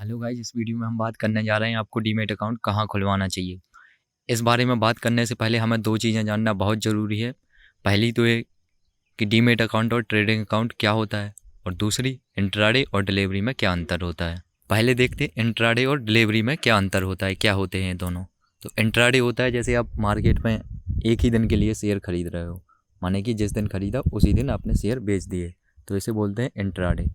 Hello guys, इस video में हम बात करने जा रहे हैं आपको डीमैट अकाउंट कहाँ खुलवाना चाहिए। इस बारे में बात करने से पहले हमें दो चीज़ें जानना बहुत ज़रूरी है। पहली तो ये कि डीमैट अकाउंट और ट्रेडिंग अकाउंट क्या होता है, और दूसरी इंट्राडे और डिलीवरी में क्या अंतर होता है। पहले देखते हैं इंट्राडे और डिलीवरी में क्या अंतर होता है, क्या होते हैं ये दोनों। तो इंट्राडे होता है जैसे आप मार्केट में एक ही दिन के लिए शेयर खरीद रहे हो, माने कि जिस दिन खरीदा उसी दिन आपने शेयर बेच दिए, तो इसे बोलते हैं इंट्राडे।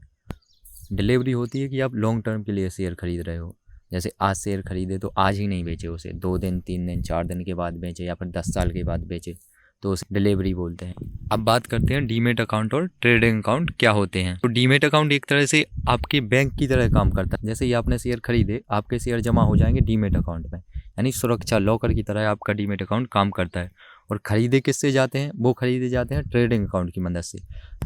डिलीवरी होती है कि आप लॉन्ग टर्म के लिए शेयर खरीद रहे हो, जैसे आज शेयर खरीदे तो आज ही नहीं बेचे उसे, 2 दिन 3 दिन 4 दिन के बाद बेचे या फिर 10 साल के बाद बेचे, तो उसे डिलीवरी बोलते हैं। अब बात करते हैं डीमैट अकाउंट और ट्रेडिंग अकाउंट क्या होते हैं। तो डीमैट अकाउंट एक तरह से आपके बैंक की तरह काम करता है। जैसे ही आपने शेयर खरीदे, आपके शेयर जमा हो जाएंगे डीमैट अकाउंट में, यानी सुरक्षा लॉकर की तरह आपका डीमैट अकाउंट काम करता है। और खरीदे किससे जाते हैं? वो खरीदे जाते हैं ट्रेडिंग अकाउंट की मदद से।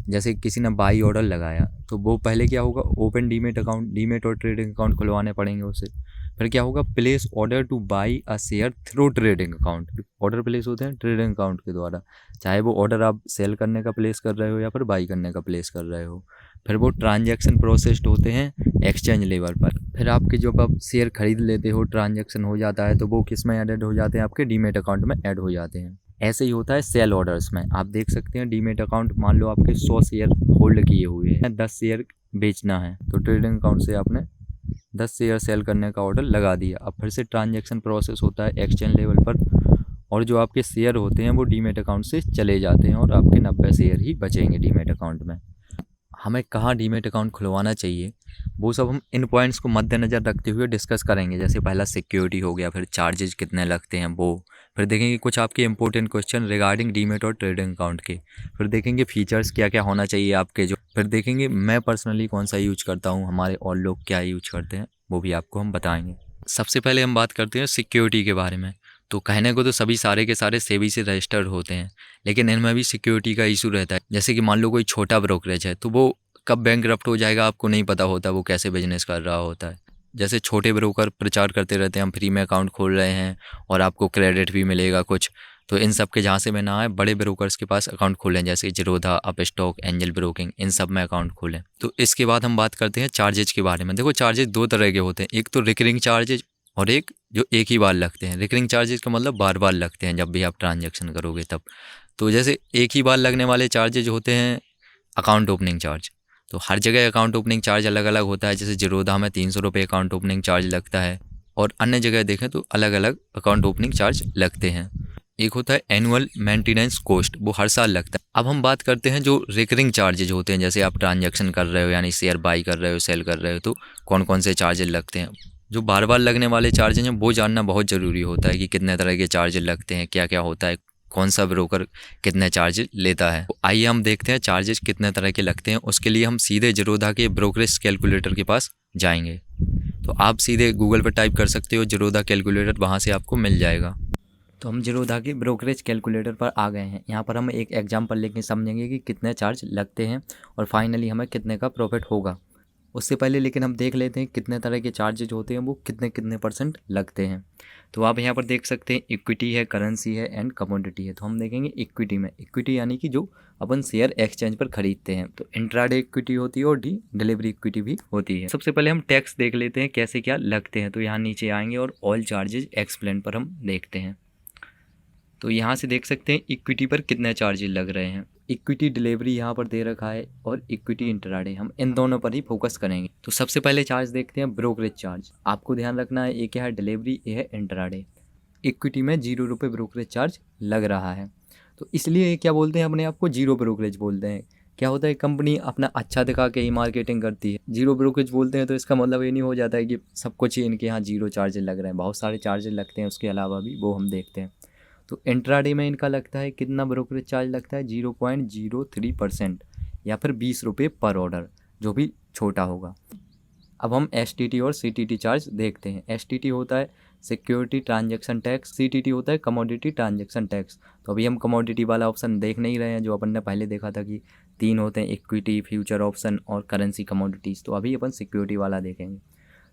जैसे किसी ने बाई ऑर्डर लगाया तो वो पहले क्या होगा, ओपन डीमैट अकाउंट, डीमैट और ट्रेडिंग अकाउंट खुलवाने पड़ेंगे उसे। फिर क्या होगा, place order two by a share through trading account. Order place होते हैं ट्रेडिंग अकाउंट के द्वारा, चाहे वो ऑर्डर आप सेल करने का प्लेस कर रहे हो या फिर बाई करने का प्लेस कर रहे हो। फिर वो ट्रांजैक्शन प्रोसेस्ड होते हैं एक्सचेंज लेवल पर। फिर आपके जब आप शेयर खरीद लेते हो, ट्रांजैक्शन हो जाता है, तो वो किस में ऐड हो जाते हैं? आपके डीमैट अकाउंट में ऐड हो जाते हैं। ऐसे ही होता है सेल ऑर्डर्स में। आप देख सकते हैं डीमैट अकाउंट, मान लो आपके 100 शेयर होल्ड किए हुए हैं, 10 शेयर बेचना है, तो ट्रेडिंग अकाउंट से आपने 10 शेयर सेल करने का ऑर्डर लगा दिया। अब फिर से ट्रांजैक्शन प्रोसेस होता है एक्सचेंज लेवल पर, और जो आपके शेयर होते हैं वो डीमैट अकाउंट से चले जाते हैं और आपके 90 शेयर ही बचेंगे डीमैट अकाउंट में। हमें कहाँ डीमैट अकाउंट खुलवाना चाहिए, वो सब हम इन पॉइंट्स को मद्देनज़र रखते हुए डिस्कस करेंगे। जैसे पहला सिक्योरिटी हो गया, फिर चार्जेस कितने लगते हैं वो, फिर देखेंगे कुछ आपके इंपॉर्टेंट क्वेश्चन रिगार्डिंग डीमैट और ट्रेडिंग अकाउंट के, फिर देखेंगे फीचर्स क्या क्या होना चाहिए आपके जो, फिर देखेंगे मैं पर्सनली कौन सा यूज करता हूँ, हमारे और लोग क्या यूज करते हैं, वो भी आपको हम बताएंगे। सबसे पहले हम बात करते हैं सिक्योरिटी के बारे में। तो कहने को तो सभी सारे के सारे सेबी से रजिस्टर्ड होते हैं, लेकिन इनमें भी सिक्योरिटी का इशू रहता है। जैसे कि मान लो कोई छोटा ब्रोकरेज है, तो वो कब बैंकरप्ट हो जाएगा आपको नहीं पता होता, वो कैसे बिजनेस कर रहा होता है। जैसे छोटे ब्रोकर प्रचार करते रहते हैं हम फ्री में अकाउंट खोल रहे हैं और आपको क्रेडिट भी मिलेगा कुछ, तो इन सब के जहाँ से में ना आए, बड़े ब्रोकर्स के पास अकाउंट खोलें, जैसे जीरोधा, अपस्टॉक, एंजल ब्रोकिंग, इन सब में अकाउंट खोलें। तो इसके बाद हम बात करते हैं चार्जेज के बारे में। देखो, चार्जेज दो तरह के होते हैं, एक तो रिकरिंग चार्जेज और एक जो एक ही बार लगते हैं। रिकरिंग चार्जेज का मतलब बार बार लगते हैं जब भी आप ट्रांजेक्शन करोगे तब। तो जैसे एक ही बार लगने वाले चार्जेज होते हैं अकाउंट ओपनिंग चार्ज। तो हर जगह अकाउंट ओपनिंग चार्ज अलग अलग होता है। जैसे जीरोधा में 300 रुपये अकाउंट ओपनिंग चार्ज लगता है, और अन्य जगह देखें तो अलग अलग अकाउंट ओपनिंग चार्ज लगते हैं। एक होता है एनुअल मेंटेनेंस कॉस्ट, वो हर साल लगता है। अब हम बात करते हैं जो रिकरिंग चार्जेज होते हैं, जैसे आप ट्रांजैक्शन कर रहे हो, यानी शेयर बाई कर रहे हो, सेल कर रहे हो, तो कौन कौन से चार्जेज लगते हैं। जो बार बार लगने वाले चार्जेज हैं वो जानना बहुत ज़रूरी होता है कि कितने तरह के चार्जेज लगते हैं, क्या क्या होता है, कौन सा ब्रोकर कितने चार्जेज लेता है। तो आइए हम देखते हैं चार्जेस कितने तरह के लगते हैं। उसके लिए हम सीधे जीरोधा के ब्रोकरेज कैलकुलेटर के पास जाएंगे। तो आप सीधे गूगल पर टाइप कर सकते हो जीरोधा कैलकुलेटर, वहाँ से आपको मिल जाएगा। तो हम जीरोधा के ब्रोकरेज कैलकुलेटर पर आ गए हैं। यहाँ पर हम एक एग्जाम्पल लेके समझेंगे कि कितने चार्ज लगते हैं और फाइनली हमें कितने का प्रॉफिट होगा। उससे पहले लेकिन हम देख लेते हैं कितने तरह के चार्जेज होते हैं, वो कितने कितने % लगते हैं। तो आप यहाँ पर देख सकते हैं इक्विटी है, करेंसी है एंड कमोडिटी है। तो हम देखेंगे इक्विटी में, इक्विटी यानी कि जो अपन शेयर एक्सचेंज पर खरीदते हैं। तो इंट्राडे इक्विटी होती है और डिलीवरी इक्विटी भी होती है। सबसे पहले हम टैक्स देख लेते हैं कैसे क्या लगते हैं। तो यहाँ नीचे आएंगे और ऑल चार्जेज एक्सप्लेन पर हम देखते हैं। तो यहाँ से देख सकते हैं इक्विटी पर कितने चार्जेस लग रहे हैं। इक्विटी डिलीवरी यहाँ पर दे रखा है और इक्विटी इंट्राडे, हम इन दोनों पर ही फोकस करेंगे। तो सबसे पहले चार्ज देखते हैं ब्रोकरेज चार्ज। आपको ध्यान रखना है, एक है डिलीवरी, ये है इंट्राडे। इक्विटी में 0 रुपये ब्रोकरेज चार्ज लग रहा है, तो इसलिए ये क्या बोलते हैं, अपने आप को जीरो ब्रोकरेज बोलते हैं। क्या होता है, कंपनी अपना अच्छा दिखा के ही मार्केटिंग करती है। जीरो ब्रोकरेज बोलते हैं तो इसका मतलब ये नहीं हो जाता है कि सब कुछ ही इनके यहाँ जीरो चार्जेस लग रहे हैं, बहुत सारे चार्जेस लगते हैं उसके अलावा भी, वो हम देखते हैं। तो इंट्राडे में इनका लगता है कितना ब्रोकरेज चार्ज लगता है, 0.03% या फिर 20 रुपये पर ऑर्डर, जो भी छोटा होगा। अब हम STT और CTT चार्ज देखते हैं। STT होता है सिक्योरिटी ट्रांजैक्शन टैक्स, CTT होता है कमोडिटी ट्रांजैक्शन टैक्स। तो अभी हम कमोडिटी वाला ऑप्शन देख नहीं रहे हैं, जो अपन ने पहले देखा था कि 3 होते हैं, इक्विटी, फ्यूचर ऑप्शन और करेंसी कमोडिटीज़। तो अभी अपन सिक्योरिटी वाला देखेंगे।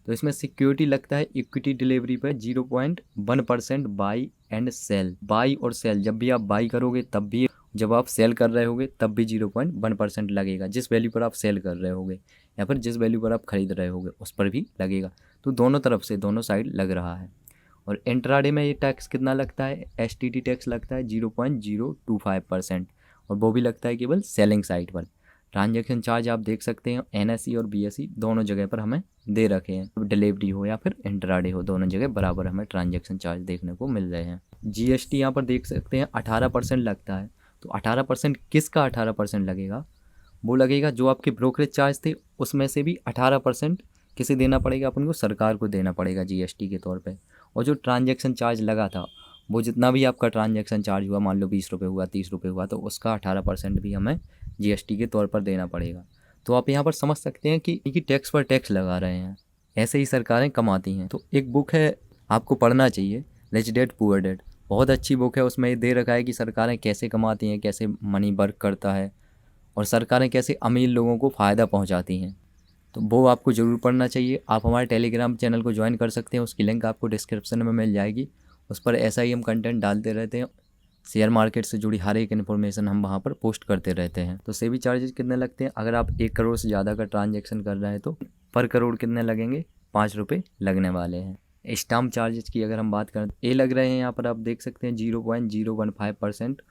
तो इसमें सिक्योरिटी लगता है इक्विटी डिलीवरी पर 0.1% बाई एंड सेल। बाई और सेल, जब भी आप बाई करोगे तब भी जब आप सेल कर रहे होगे तब भी 0.1% लगेगा, जिस वैल्यू पर आप सेल कर रहे होगे या फिर जिस वैल्यू पर आप खरीद रहे होगे उस पर भी लगेगा। तो दोनों तरफ से, दोनों साइड लग रहा है। और इंट्राडे में ये टैक्स कितना लगता है, STT टैक्स लगता है 0.025%, और वो भी लगता है केवल सेलिंग साइड पर। ट्रांजैक्शन चार्ज आप देख सकते हैं NSE और BSE दोनों जगह पर हमें दे रखे हैं, डिलीवरी हो या फिर इंट्राडे हो, दोनों जगह बराबर हमें ट्रांजैक्शन चार्ज देखने को मिल रहे हैं। GST यहाँ पर देख सकते हैं 18% लगता है। तो 18% किसका 18% लगेगा, वो लगेगा जो आपके ब्रोकरेज चार्ज थे उसमें से भी 18% किसे देना पड़ेगा, अपन को सरकार को देना पड़ेगा GST के तौर पे। और जो ट्रांजैक्शन चार्ज लगा था, वो जितना भी आपका ट्रांजैक्शन चार्ज हुआ, मान लो 20 रुपये हुआ, 30 रुपये हुआ, तो उसका 18% भी हमें GST के तौर पर देना पड़ेगा। तो आप यहाँ पर समझ सकते हैं कि टैक्स पर टैक्स लगा रहे हैं। ऐसे ही सरकारें कमाती हैं। तो एक बुक है, आपको पढ़ना चाहिए, रिच डैड पुअर डैड। बहुत अच्छी बुक है। उसमें ये दे रखा है कि सरकारें कैसे कमाती हैं, कैसे मनी वर्क करता है, और सरकारें कैसे अमीर लोगों को फ़ायदा पहुंचाती हैं। तो वो आपको ज़रूर पढ़ना चाहिए। आप हमारे टेलीग्राम चैनल को ज्वाइन कर सकते हैं, उसकी लिंक आपको डिस्क्रिप्शन में मिल जाएगी। उस पर ऐसा ही हम कंटेंट डालते रहते हैं। शेयर मार्केट से जुड़ी हर एक इन्फॉर्मेशन हम वहाँ पर पोस्ट करते रहते हैं। तो सेबी चार्जेस कितने लगते हैं, अगर आप 1 करोड़ से ज़्यादा का ट्रांजैक्शन कर रहे हैं तो पर करोड़ कितने लगेंगे, 5 रुपये लगने वाले हैं। स्टाम्प चार्जेस की अगर हम बात करें, ये लग रहे हैं यहाँ पर आप देख सकते हैं 0.015%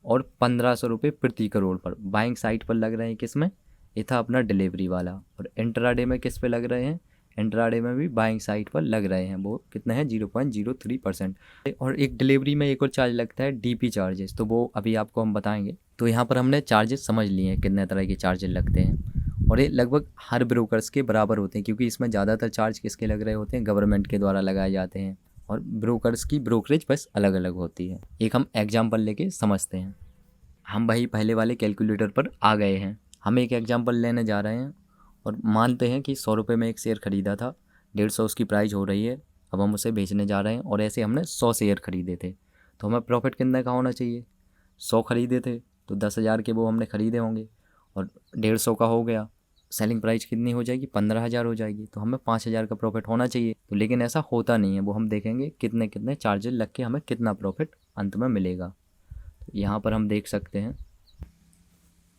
और 1500 रुपये प्रति करोड़ पर बाइंग साइट पर लग रहे हैं। किस में, ये था अपना डिलीवरी वाला। और इंट्राडे में किस पे लग रहे हैं, इंट्राडे में भी बाइंग साइट पर लग रहे हैं। वो कितने हैं, 0.03%। और एक डिलीवरी में एक और चार्ज लगता है DP चार्जेस, तो वो अभी आपको हम बताएंगे। तो यहाँ पर हमने चार्जेस समझ लिए हैं कितने तरह के चार्जेस लगते हैं, और ये लगभग हर ब्रोकर्स के बराबर होते हैं, क्योंकि इसमें ज़्यादातर चार्ज किसके लग रहे होते हैं, गवर्नमेंट के द्वारा लगाए जाते हैं। और ब्रोकर्स की ब्रोकरेज बस अलग अलग होती है। एक हम एग्जाम्पल लेके समझते हैं। हम भाई पहले वाले कैलकुलेटर पर आ गए हैं। हम एक एग्जांपल लेने जा रहे हैं और मानते हैं कि 100 रुपये में एक शेयर ख़रीदा था, 150 उसकी प्राइस हो रही है। अब हम उसे बेचने जा रहे हैं, और ऐसे हमने 100 शेयर ख़रीदे थे। तो हमें प्रॉफिट कितने का होना चाहिए, 100 ख़रीदे थे तो 10,000 के वो हमने ख़रीदे होंगे, और 150 का हो गया, सेलिंग प्राइस कितनी हो जाएगी, 15,000 हो जाएगी। तो हमें 5,000 का प्रॉफिट होना चाहिए। तो लेकिन ऐसा होता नहीं है, वो हम देखेंगे कितने कितने चार्जेस लग के हमें कितना प्रॉफिट अंत में मिलेगा। यहाँ पर हम देख सकते हैं।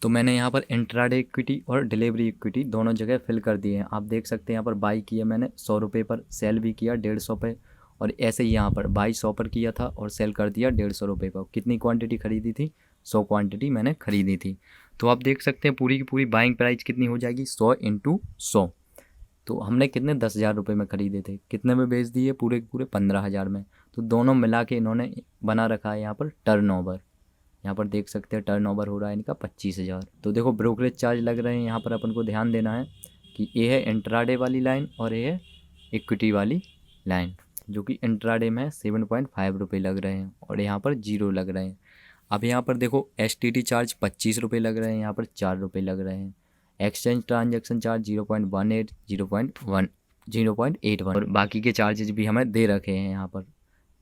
तो मैंने यहाँ पर इंट्राडे इक्विटी और डिलीवरी इक्विटी दोनों जगह फिल कर दिए हैं। आप देख सकते हैं यहाँ पर बाई किया मैंने 100 रुपये पर, सेल भी किया 150 पे, और ऐसे ही यहाँ पर बाई 100 पर किया था और सेल कर दिया 150 रुपये पर। कितनी क्वांटिटी खरीदी थी, 100 क्वांटिटी मैंने खरीदी थी। तो आप देख सकते हैं पूरी की पूरी बाइंग प्राइस कितनी हो जाएगी, 100 × 100। तो हमने कितने 10,000 रुपये में ख़रीदे थे, कितने में बेच दिए, पूरे के पूरे 15,000 में। तो दोनों मिला के इन्होंने बना रखा है यहाँ पर टर्नओवर। यहाँ पर देख सकते हैं टर्नओवर हो रहा है इनका 25,000। तो देखो ब्रोकरेज चार्ज लग रहे हैं, यहाँ पर अपन को ध्यान देना है कि ये है इंट्राडे वाली लाइन और ये है इक्विटी वाली लाइन। जो कि इंट्राडे में 7.5 रुपये लग रहे हैं और यहाँ पर 0 लग रहे हैं। अब यहाँ पर देखो STT चार्ज 25 रुपये लग रहे हैं, यहाँ पर 4 रुपये लग रहे हैं। एक्सचेंज ट्रांजेक्शन चार्ज 0.18, 0.81 और बाकी के चार्जेज भी हमें दे रखे हैं। यहाँ पर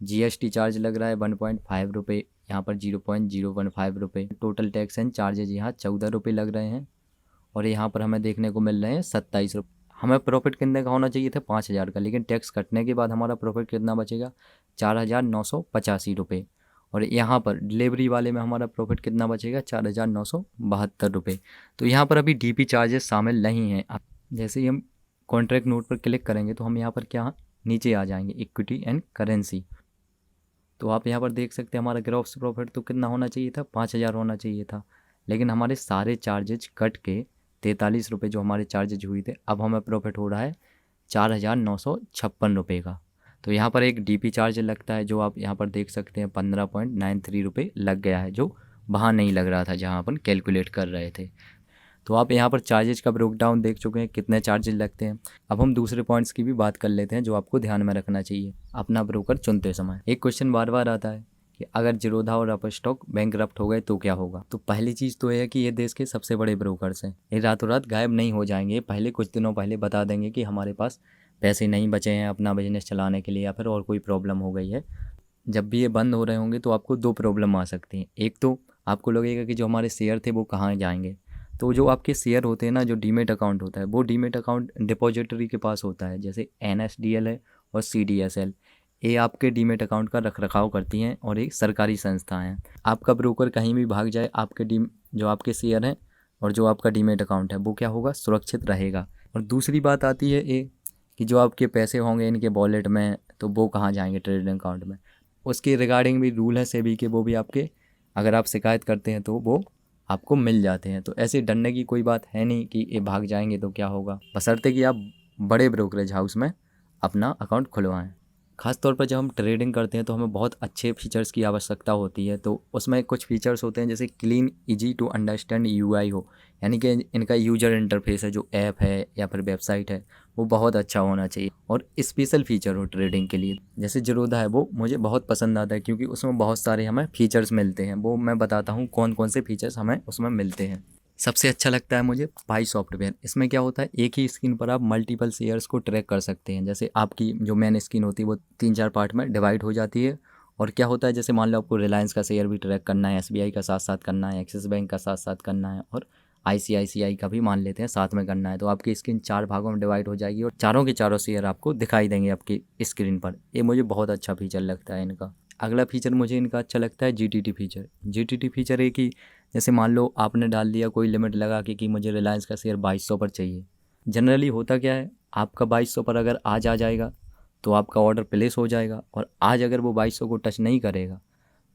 GST चार्ज लग रहा है 1.5 रुपये, यहाँ पर 0.015 रुपये। टोटल टैक्स एंड चार्जेज यहाँ 14 रुपये लग रहे हैं, और यहाँ पर हमें देखने को मिल रहे हैं 27 रुपये। हमें प्रॉफिट कितने का होना चाहिए था, 5,000 का, लेकिन टैक्स कटने के बाद हमारा प्रॉफिट कितना बचेगा, 4,985 रुपये। और यहाँ पर डिलीवरी वाले में हमारा प्रॉफिट कितना बचेगा, 4,972 रुपये। तो यहाँ पर अभी DP चार्जेस शामिल नहीं हैं। अब जैसे ही हम कॉन्ट्रैक्ट नोट पर क्लिक करेंगे तो हम यहाँ पर क्या नीचे आ जाएंगे, इक्विटी एंड करेंसी। तो आप यहाँ पर देख सकते हैं हमारा ग्रॉस प्रॉफिट तो कितना होना चाहिए था, 5,000 होना चाहिए था, लेकिन हमारे सारे चार्जेज कट के 43 रुपये जो हमारे चार्जेज हुए थे, अब हमें प्रॉफिट हो रहा है 4,956 रुपये का। तो यहाँ पर एक DP चार्ज लगता है जो आप यहाँ पर देख सकते हैं 15.93 रुपये लग गया है, जो वहाँ नहीं लग रहा था जहाँ अपन कैलकुलेट कर रहे थे। तो आप यहाँ पर चार्जेज का ब्रेक डाउन देख चुके हैं कितने चार्जेज लगते हैं। अब हम दूसरे पॉइंट्स की भी बात कर लेते हैं जो आपको ध्यान में रखना चाहिए अपना ब्रोकर चुनते समय। एक क्वेश्चन बार बार आता है कि अगर जीरोधा और अपस्टॉक बैंकरप्ट हो गए तो क्या होगा। तो पहली चीज़ तो ये है कि ये देश के सबसे बड़े ब्रोकर्स हैं, ये रातों रात गायब नहीं हो जाएंगे। पहले कुछ दिनों पहले बता देंगे कि हमारे पास पैसे नहीं बचे हैं अपना बिजनेस चलाने के लिए, या फिर और कोई प्रॉब्लम हो गई है। जब भी ये बंद हो रहे होंगे तो आपको 2 प्रॉब्लम आ सकती हैं। एक तो आपको लगेगा कि जो हमारे शेयर थे वो कहाँ जाएंगे। तो जो आपके शेयर होते हैं ना, जो डीमेट अकाउंट होता है, वो डीमेट अकाउंट डिपॉजिटरी के पास होता है, जैसे NSDL है और CDSL। ये आपके डीमेट अकाउंट का रखरखाव करती हैं और एक सरकारी संस्था है। आपका ब्रोकर कहीं भी भाग जाए, आपके जो आपके शेयर हैं और जो आपका डीमेट अकाउंट है वो क्या होगा, सुरक्षित रहेगा। और दूसरी बात आती है ये कि जो आपके पैसे होंगे इनके वॉलेट में, तो वो कहाँ जाएंगे, ट्रेडिंग अकाउंट में। उसके रिगार्डिंग भी रूल है सेबी के, वो भी आपके अगर आप शिकायत करते हैं तो वो आपको मिल जाते हैं। तो ऐसे डरने की कोई बात है नहीं कि ये भाग जाएंगे तो क्या होगा, बशर्ते कि आप बड़े ब्रोकरेज हाउस में अपना अकाउंट खुलवाएं। ख़ास तौर पर जब हम ट्रेडिंग करते हैं तो हमें बहुत अच्छे फीचर्स की आवश्यकता होती है। तो उसमें कुछ फीचर्स होते हैं जैसे clean easy to understand UI हो, यानी कि इनका यूजर इंटरफेस है, जो ऐप है या फिर वेबसाइट है, वो बहुत अच्छा होना चाहिए। और स्पेशल फीचर हो ट्रेडिंग के लिए, जैसे ज़ीरोधा है वो मुझे बहुत पसंद आता है क्योंकि उसमें बहुत सारे हमें फीचर्स मिलते हैं। वो मैं बताता हूँ कौन कौन से फीचर्स हमें उसमें मिलते हैं। सबसे अच्छा लगता है मुझे पाई सॉफ्टवेयर। इसमें क्या होता है, एक ही स्क्रीन पर आप मल्टीपल शेयर्स को ट्रैक कर सकते हैं। जैसे आपकी जो मेन स्क्रीन होती है वो 3-4 पार्ट में डिवाइड हो जाती है। और क्या होता है, जैसे मान लो आपको रिलायंस का शेयर भी ट्रैक करना है, एसबीआई का साथ साथ करना है, एक्सिस बैंक का साथ साथ करना है, और आईसीआईसीआई का भी मान लेते हैं साथ में करना है, तो आपकी स्क्रीन 4 भागों में डिवाइड हो जाएगी और चारों के चारों शेयर आपको दिखाई देंगे आपकी स्क्रीन पर। ये मुझे बहुत अच्छा फीचर लगता है इनका। अगला फीचर मुझे इनका अच्छा लगता है जीटीटी फीचर। जीटीटी फीचर एक ही, जैसे मान लो आपने डाल दिया कोई लिमिट लगा के कि मुझे रिलायंस का शेयर 2200 पर चाहिए। जनरली होता क्या है, आपका 2200 पर अगर आज आ जाएगा तो आपका ऑर्डर प्लेस हो जाएगा, और आज अगर वो 2200 को टच नहीं करेगा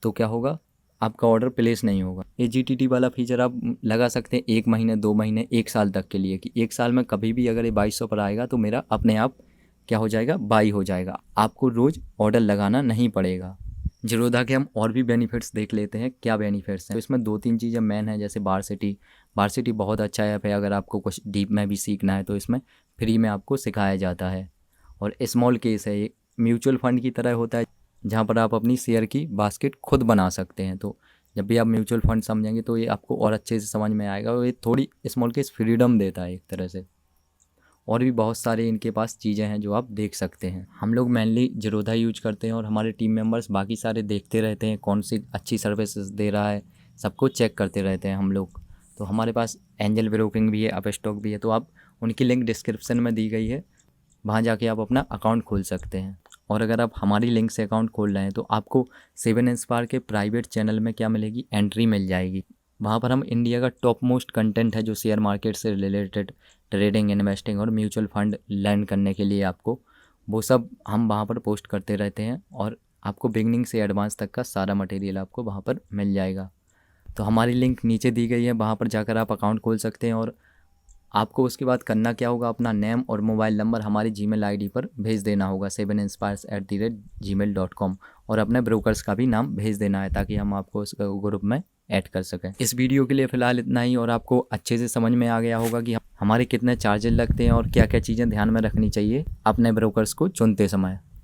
तो क्या होगा, आपका ऑर्डर प्लेस नहीं होगा। ये जीटीटी वाला फीचर आप लगा सकते हैं 1 महीने, 2 महीने, 1 साल तक के लिए, कि 1 साल में कभी भी अगर ये 2200 पर आएगा तो मेरा अपने आप क्या हो जाएगा, बाई हो जाएगा, आपको रोज़ ऑर्डर लगाना नहीं पड़ेगा। ज़ीरोधा के हम और भी बेनिफिट्स देख लेते हैं, क्या बेनिफिट्स हैं। तो इसमें 2-3 चीज़ें मेन है, जैसे वार्सिटी बहुत अच्छा ऐप है। अगर आपको कुछ डीप में भी सीखना है तो इसमें फ्री में आपको सिखाया जाता है। और स्मॉल केस है, ये म्यूचुअल फंड की तरह होता है जहाँ पर आप अपनी शेयर की बास्केट खुद बना सकते हैं। तो जब भी आप म्यूचुअल फंड समझेंगे तो ये आपको और अच्छे से समझ में आएगा, और ये थोड़ी स्मॉल केस फ्रीडम देता है एक तरह से। और भी बहुत सारे इनके पास चीज़ें हैं जो आप देख सकते हैं। हम लोग मेनली ज़ीरोधा यूज करते हैं और हमारे टीम मेंबर्स बाकी सारे देखते रहते हैं कौन सी अच्छी सर्विसेज दे रहा है, सबको चेक करते रहते हैं हम लोग। तो हमारे पास एंजल ब्रोकिंग भी है, अपस्टॉक भी है, तो आप उनकी लिंक डिस्क्रिप्शन में दी गई है, वहाँ जाके आप अपना अकाउंट खोल सकते हैं। और अगर आप हमारी लिंक से अकाउंट खोल रहे हैं तो आपको 7 इंस्पायर के प्राइवेट चैनल में क्या मिलेगी, एंट्री मिल जाएगी। वहाँ पर हम इंडिया का टॉप मोस्ट कंटेंट है जो शेयर मार्केट से रिलेटेड, ट्रेडिंग, इन्वेस्टिंग और म्यूचुअल फंड लर्न करने के लिए आपको, वो सब हम वहाँ पर पोस्ट करते रहते हैं, और आपको बिगनिंग से एडवांस तक का सारा मटेरियल आपको वहाँ पर मिल जाएगा। तो हमारी लिंक नीचे दी गई है, वहाँ पर जाकर आप अकाउंट खोल सकते हैं। और आपको उसके बाद करना क्या होगा, अपना नेम और मोबाइल नंबर हमारी जीमेल आईडी पर भेज देना होगा 7inspires@gmail.com, और अपने ब्रोकर्स का भी नाम भेज देना है ताकि हम आपको उस ग्रुप में ऐड कर सकें। इस वीडियो के लिए फ़िलहाल इतना ही, और आपको अच्छे से समझ में आ गया होगा कि हमारे कितने चार्जेस लगते हैं और क्या क्या चीज़ें ध्यान में रखनी चाहिए अपने ब्रोकर्स को चुनते समय।